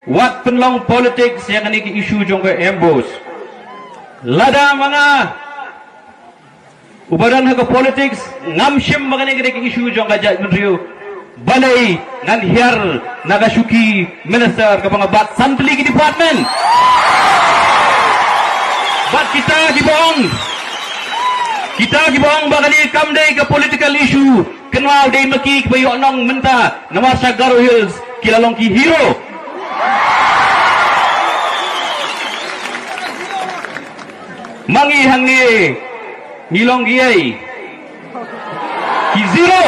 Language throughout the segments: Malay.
Wat penlong politik yang kini ke isu jongka embos. Lada mga ubaran ke politik ngamsim mengenai ke isu jongka jat menriu. Balai ngan hiar Nagasuki minister ke pengabat santli ke department. Bat kita dibohong. Kita dibohong bagani kamdai ke political issue. Kenal day meki ke bayu onong menta nama Sagaro Hills kilalong ki hero. Mangi hang ni ngilong giai ki zero.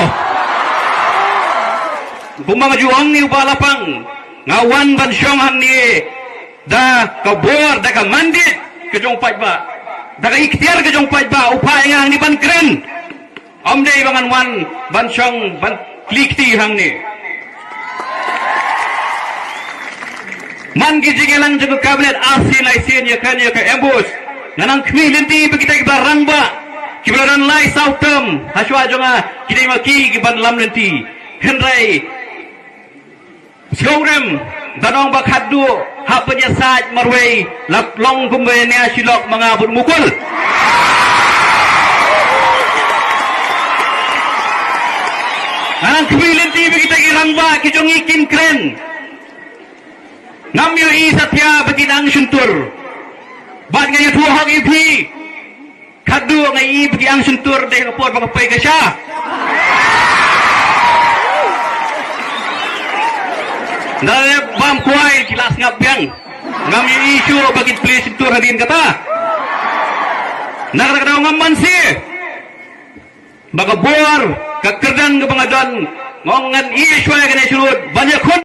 Bumang juang ni ubah lapang ngawan ban syong hang ni da ka bor da ka mandit ke jong pai ba da ka ikhtiar ke jong pai ba upaya hang ni ban keren amdei bangan wan ban syong ban klikti hang ni man gi jingelang jeng kabinet asin aisin ya kan ya ka embus nanang kmi lenti begita ibarang ba kibaran lai sautem haswa jonga kidai maki giban lam lenti henrai Seorang danong bakhadu hak penyesat marway long kumbaya silok mengabut mukul. Anang kemilin tiba kita girang ba kijong ikin keren. Ngambil i satya beginang suntur. Bat ngaya tuah hak ipi. Kadu ngai beginang suntur deh kapur pakai kasya. Dari bam kuai kilas ngapiang ngami isu bagi please itu hadirin kata nak ngam mansi baga bor kekerdan ke pengaduan ngongan isu yang kena surut banyak